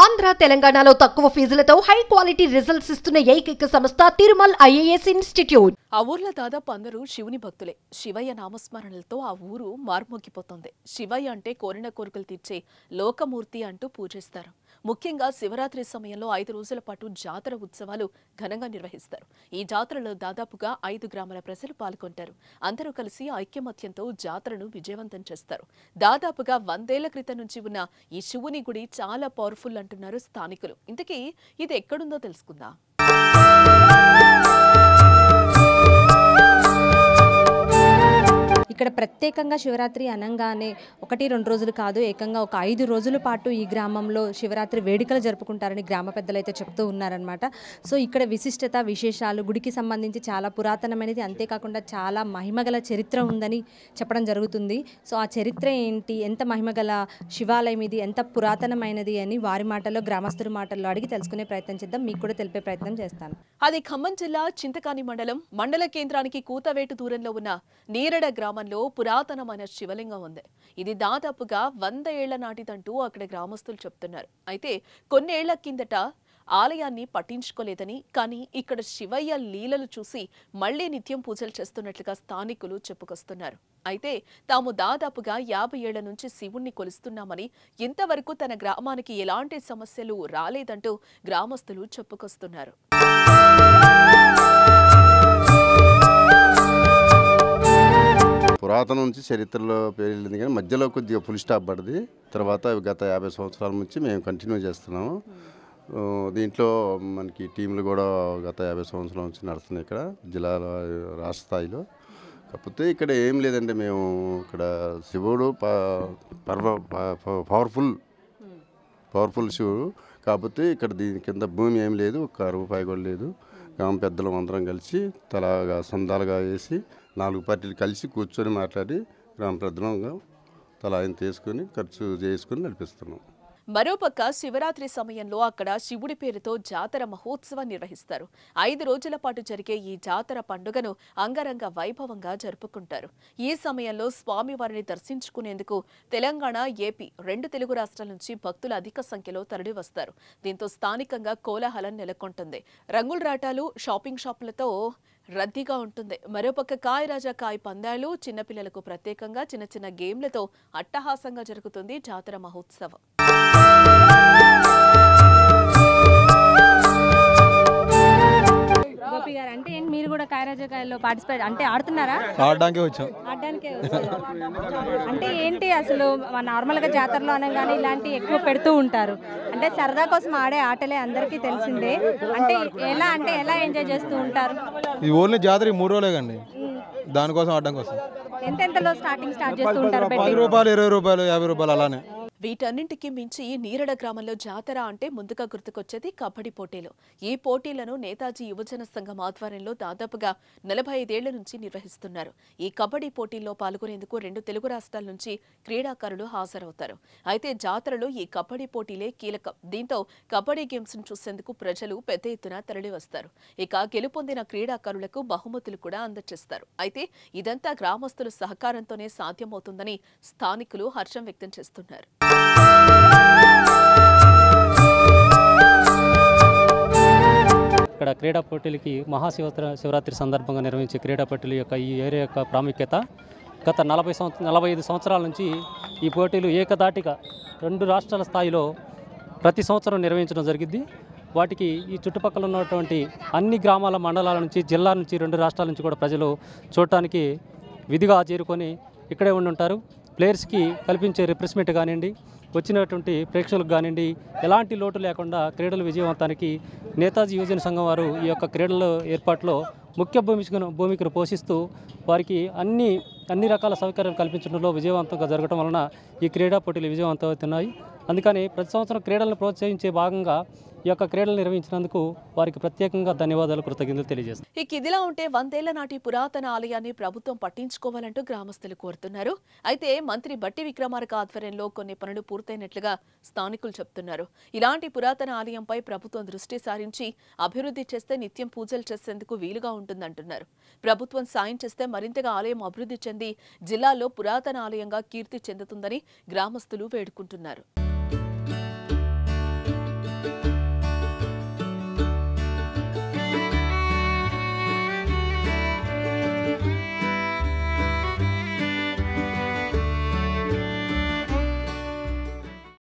ఆంధ్ర తెలంగాణలో తక్కువ ఫీజులతో high quality results ఇస్తున్న ఏకైక సంస్థ తిరుమల్ ఐఏఎస్ ఇన్స్టిట్యూట్. ఆ ఊర్లో దాదాపు అందరూ శివుని భక్తులే. శివయ్య నామస్మరణలతో ఆ ఊరు మార్మోగిపోతోంది. శివయ్య అంటే కోరిన కోరికలు తీర్చే లోకమూర్తి అంటూ పూజిస్తారు. ముఖ్యంగా శివరాత్రి సమయంలో 5 రోజుల పాటు జాతర ఉత్సవాలు ఘనంగా నిర్వహిస్తారు. ఈ జాతరలో దాదాపుగా 5 గ్రామాల ప్రజలు పాల్గొంటారు. అందరూ కలిసి ఐక్యమత్యంతో జాతరను విజయవంతం చేస్తారు. దాదాపుగా 100 ఏళ్ల క్రితం నుంచి ఉన్న ఈ శివుని గుడి చాలా పవర్ఫుల్ అంటున్నారు స్థానికులు. ఇంతకీ ఇది ఎక్కడుందో తెలుసుకుందాం. ఇక్కడ ప్రత్యేకంగా శివరాత్రి అనంగానే 1-2 రోజులు కాదు, ఏకంగా ఒక 5 రోజుల పాటు ఈ గ్రామంలో శివరాత్రి వేడుకలు జరుపుకుంటారని గ్రామ పెద్దలు అయితే చెప్తూ ఉన్నారనమాట. సో ఇక్కడ విశిష్టత విశేషాలు గుడికి సంబంధించి చాలా పురాతనమైనది, అంతేకాకుండా చాలా మహిమగల చరిత్ర ఉందని చెప్పడం జరుగుతుంది. సో ఆ చరిత్ర ఏంటి, ఎంత మహిమగల శివాలయం ఇది, ఎంత పురాతనమైనది అని వారి మాటల్లో గ్రామస్తుల మాటల్లో అడిగి తెలుసుకునే ప్రయత్నం చేద్దాం. మీకు కూడా తెలిపే ప్రయత్నం చేస్తాను. అది ఖమ్మం జిల్లా చింతకాని మండల కేంద్రానికి కూతవేటు దూరంలో ఉన్న నీరడ గ్రామంలో పురాతనమైన శివలింగం ఉంది. ఇది దాదాపుగా 100 ఏళ్ల నాటిదంటూ అక్కడ గ్రామస్తులు చెప్తున్నారు. అయితే కొన్నేళ్ల కిందట ఆలయాన్ని పట్టించుకోలేదని, కానీ ఇక్కడ శివయ్య లీలలు చూసి మళ్లీ నిత్యం పూజలు చేస్తున్నట్లుగా స్థానికులు చెప్పుకొస్తున్నారు. అయితే తాము దాదాపుగా 50 ఏళ్ల నుంచి శివుణ్ణి కొలుస్తున్నామని, ఇంతవరకు తన గ్రామానికి ఎలాంటి సమస్యలు రాలేదంటూ గ్రామస్తులు చెప్పుకొస్తున్నారు. పురాతనం నుంచి చరిత్రలో పేరు కానీ మధ్యలో కొద్దిగా ఫుల్ స్టాప్ పడింది. తర్వాత గత 50 సంవత్సరాల నుంచి మేము కంటిన్యూ చేస్తున్నాము. దీంట్లో మనకి టీంలు కూడా గత 50 సంవత్సరాల నుంచి నడుస్తున్నాయి ఇక్కడ జిల్లాలో, రాష్ట్ర స్థాయిలో. కాకపోతే ఇక్కడ ఏం లేదండి, మేము ఇక్కడ శివుడు పవర్ఫుల్ శివుడు. కాకపోతే ఇక్కడ దీని కింద భూమి ఏం లేదు, ఒక్క రూపాయి కూడా లేదు. గ్రామ పెద్దలు అందరం కలిసి తలాగా సందాలుగా వేసి 4 పార్టీలు కలిసి కూర్చొని మాట్లాడి గ్రామ పెద్దలంగా తలా ఆయన తీసుకొని ఖర్చు చేసుకుని నడిపిస్తున్నాం. మరోపక్క శివరాత్రి సమయంలో అక్కడ శివుడి పేరుతో జాతర మహోత్సవం నిర్వహిస్తారు. 5 రోజుల పాటు జరిగే ఈ జాతర పండుగను అంగరంగ వైభవంగా జరుపుకుంటారు. ఈ సమయంలో స్వామివారిని దర్శించుకునేందుకు తెలంగాణ, ఏపీ 2 తెలుగు రాష్ట్రాల నుంచి భక్తులు అధిక సంఖ్యలో తరలి వస్తారు. దీంతో స్థానికంగా కోలాహలం నెలకొంటుంది. రంగుల రాటాలు, షాపింగ్ షాపులతో రద్దీగా ఉంటుంది. మరోపక్క కాయ రాజా కాయ పందాలు, చిన్నపిల్లలకు ప్రత్యేకంగా చిన్న చిన్న గేమ్లతో అట్టహాసంగా జరుగుతుంది జాతర మహోత్సవం. గోపి గారు, అంటే ఏంటి మీరు కూడా కాయరాజకాయలో పార్టిసిపేట్ అంటే ఆడుతున్నారా? ఆడడానికే వచ్చాం. అంటే ఏంటి అసలు నార్మల్గా జాతరలో అనగానే ఇలాంటి ఎక్కువ పెడుతూ ఉంటారు. అంటే సరదా కోసం ఆడే ఆటలే అందరికీ తెలిసిందే. అంటే ఎలా ఎంజాయ్ చేస్తూ ఉంటారు? ఈ ఓన్లీ జాతర 3 రోజులే కండి, దానికోసం ఆడడం కోసం. ఎంతెంతలో స్టార్ట్ చేస్తూ ఉంటారు? 10 రూపాయలు, 20 రూపాయలు, 50 రూపాయలు అలానే. వీటన్నింటికి మించి నీరడ గ్రామంలో జాతర అంటే ముందుగా గుర్తుకొచ్చేది కబడ్డీ పోటీలు. ఈ పోటీలను నేతాజీ యువజన సంఘం ఆధ్వర్యంలో దాదాపుగా 45 ఏళ్ల నుంచి నిర్వహిస్తున్నారు. ఈ కబడ్డీ పోటీల్లో పాల్గొనేందుకు 2 తెలుగు రాష్ట్రాల నుంచి క్రీడాకారులు హాజరవుతారు. అయితే జాతరలో ఈ కబడ్డీ పోటీలే కీలకం. దీంతో కబడ్డీ గేమ్స్ ను చూసేందుకు ప్రజలు పెద్ద ఎత్తున తరలివస్తారు. ఇక గెలుపొందిన క్రీడాకారులకు బహుమతులు కూడా అందజేస్తారు. అయితే ఇదంతా గ్రామస్తుల సహకారంతోనే సాధ్యమవుతుందని స్థానికులు హర్షం వ్యక్తం చేస్తున్నారు. ఇక్కడ క్రీడా పోటీలకి శివరాత్రి సందర్భంగా నిర్వహించే క్రీడా పోటీల యొక్క ఈ ఏరియా యొక్క ప్రాముఖ్యత గత 45 సంవత్సరాల నుంచి ఈ పోటీలు ఏకదాటిగా 2 రాష్ట్రాల స్థాయిలో ప్రతి సంవత్సరం నిర్వహించడం జరిగింది. వాటికి ఈ చుట్టుపక్కల ఉన్నటువంటి అన్ని గ్రామాల, మండలాల నుంచి, జిల్లా నుంచి, 2 రాష్ట్రాల నుంచి కూడా ప్రజలు చూడటానికి విధిగా చేరుకొని ఇక్కడే ఉండి ఉంటారు. ప్లేయర్స్కి కల్పించే రిఫ్రెష్మెంట్ కానివ్వండి, వచ్చినటువంటి ప్రేక్షకులకు కానివ్వండి, ఎలాంటి లోటు లేకుండా క్రీడల విజయవంతానికి నేతాజీ యువజన సంఘం వారు ఈ యొక్క క్రీడల ఏర్పాటులో ముఖ్య భూమికను పోషిస్తూ వారికి అన్ని రకాల సౌకర్యాలు కల్పించడంలో విజయవంతంగా జరగడం వలన ఈ క్రీడా పోటీలు విజయవంతమవుతున్నాయి. అందుకని ప్రతి సంవత్సరం క్రీడలను ప్రోత్సహించే భాగంగా ఈ యొక్క క్రీడలు నిర్వహించినందుకు వారికి ప్రత్యేకంగా ధన్యవాదాలు, కృతజ్ఞతలు తెలియజేస్తారు. ఇక ఇదిలా ఉంటే 100 ఏళ్ల నాటి పురాతన ఆలయాన్ని ప్రభుత్వం పట్టించుకోవాలంటూ గ్రామస్తులు కోరుతున్నారు. అయితే మంత్రి బట్టి విక్రమార్క ఆధ్వర్యంలో కొన్ని పనులు పూర్తయినట్లుగా స్థానికులు చెప్తున్నారు. ఇలాంటి పురాతన ఆలయంపై ప్రభుత్వం దృష్టి సారించి అభివృద్ధి చేస్తే నిత్యం పూజలు చేసేందుకు వీలుగా ఉంటుందంటున్నారు. ప్రభుత్వం సాయం చేస్తే మరింతగా ఆలయం అభివృద్ధి చెంది జిల్లాలో పురాతన ఆలయంగా కీర్తి చెందుతుందని గ్రామస్తులు వేడుకుంటున్నారు.